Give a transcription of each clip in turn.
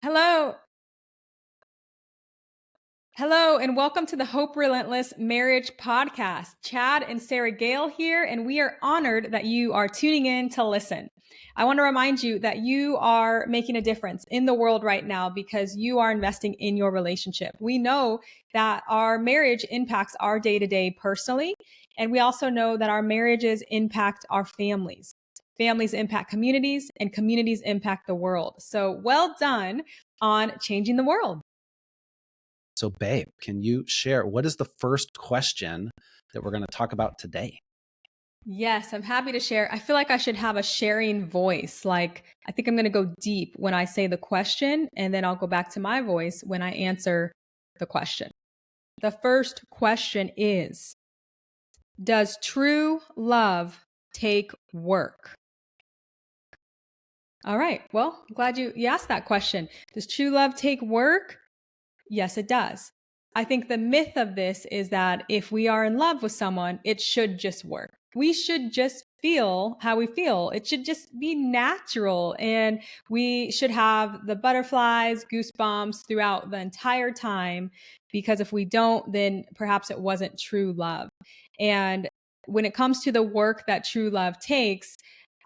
Hello. Hello, and welcome to the Hope Relentless Marriage Podcast. Chad and Sarah Gale here, and we are honored that you are tuning in to listen. I want to remind you that you are making a difference in the world right now because you are investing in your relationship. We know that our marriage impacts our day to day personally, and we also know that our marriages impact our families. Families impact communities, and communities impact the world. So, well done on changing the world. So, babe, can you share what is the first question that we're going to talk about today? Yes, I'm happy to share. I feel like I should have a sharing voice. Like, I think I'm going to go deep when I say the question, and then I'll go back to my voice when I answer the question. The first question is: does true love take work? All right. Well, I'm glad you asked that question. Does true love take work? Yes, it does. I think the myth of this is that if we are in love with someone, it should just work. We should just feel how we feel. It should just be natural. And we should have the butterflies, goosebumps throughout the entire time. Because if we don't, then perhaps it wasn't true love. And when it comes to the work that true love takes,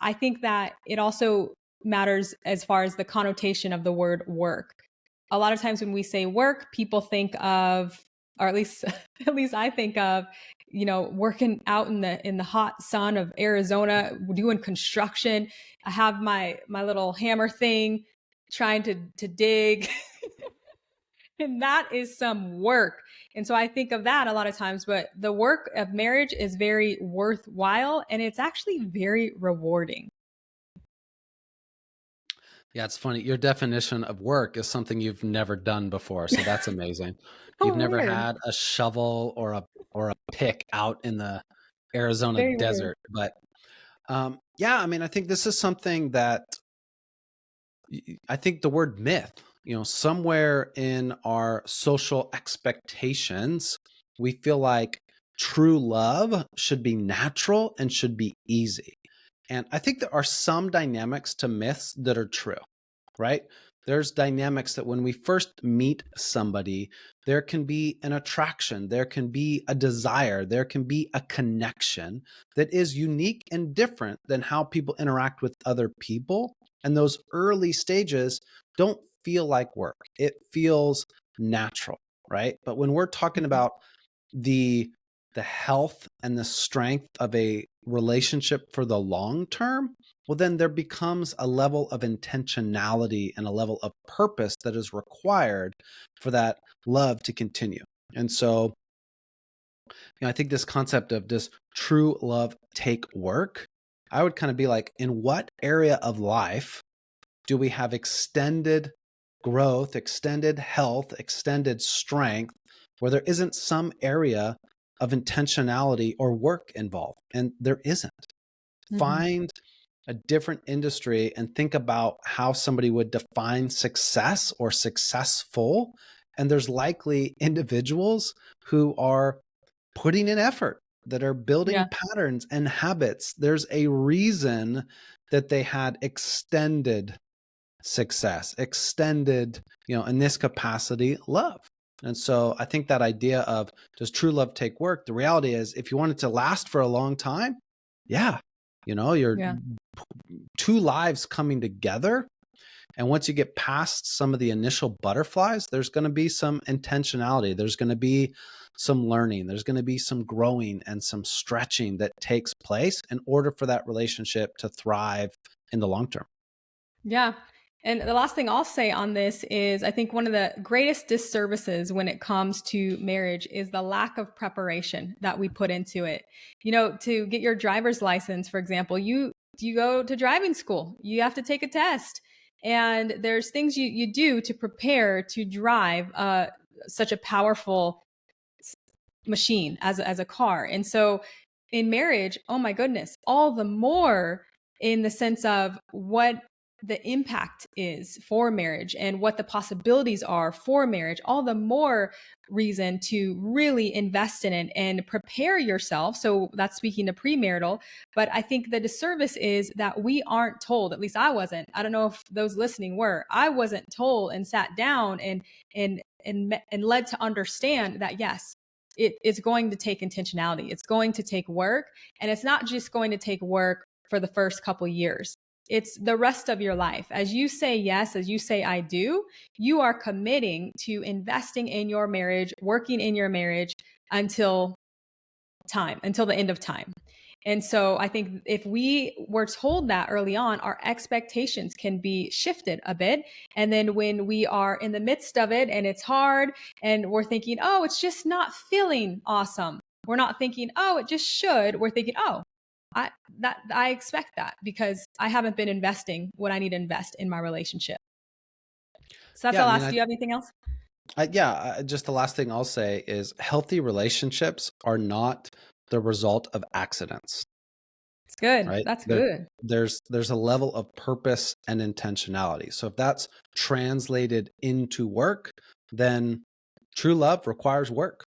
I think that it also matters as far as the connotation of the word work. A lot of times when we say work, people think of, or at least at least I think of, working out in the hot sun of Arizona, doing construction. I have my little hammer thing trying to dig. And that is some work. And so I think of that a lot of times, but the work of marriage is very worthwhile and it's actually very rewarding. Yeah, it's funny. Your definition of work is something you've never done before, so that's amazing. You've Oh, never weird. had a shovel or a pick out in the Arizona Very weird. desert, but yeah, I mean, I think this is something that I think the word myth, somewhere in our social expectations, we feel like true love should be natural and should be easy. And I think there are some dynamics to myths that are true, right? There's dynamics that when we first meet somebody, there can be an attraction, there can be a desire, there can be a connection that is unique and different than how people interact with other people. And those early stages don't feel like work, it feels natural, right? But when we're talking Mhm. about the the health and the strength of a relationship for the long term, well, then there becomes a level of intentionality and a level of purpose that is required for that love to continue. And so, I think this concept of does true love take work? I would kind of be like, in what area of life do we have extended growth, extended health, extended strength, where there isn't some area of intentionality or work involved? And there isn't. Mhm. Find a different industry and think about how somebody would define success or successful. And there's likely individuals who are putting in effort, that are building Yeah. patterns and habits. There's a reason that they had extended success, extended, in this capacity, love. And so I think that idea of does true love take work? The reality is, if you want it to last for a long time, yeah, you're Yeah. two lives coming together. And once you get past some of the initial butterflies, there's going to be some intentionality. There's going to be some learning. There's going to be some growing and some stretching that takes place in order for that relationship to thrive in the long term. Yeah. And the last thing I'll say on this is I think one of the greatest disservices when it comes to marriage is the lack of preparation that we put into it. To get your driver's license, for example, you go to driving school, you have to take a test. And there's things you do to prepare to drive such a powerful machine as a car. And so in marriage, oh my goodness, all the more in the sense of what the impact is for marriage and what the possibilities are for marriage, all the more reason to really invest in it and prepare yourself. So that's speaking to premarital. But I think the disservice is that we aren't told, at least I wasn't. I don't know if those listening were. I wasn't told and sat down and led to understand that yes, it's going to take intentionality. It's going to take work. And it's not just going to take work for the first couple years. It's the rest of your life. As you say yes, as you say I do, you are committing to investing in your marriage, working in your marriage until until the end of time. And so I think if we were told that early on, our expectations can be shifted a bit. And then when we are in the midst of it and it's hard and we're thinking, oh, it's just not feeling awesome. We're not thinking, oh, it just should. We're thinking, oh, I expect that because I haven't been investing what I need to invest in my relationship. So that's Yeah, the I mean, last. Do you have anything else? just the last thing I'll say is healthy relationships are not the result of accidents, It's good. right? That's good. There's a level of purpose and intentionality. So if that's translated into work, then true love requires work.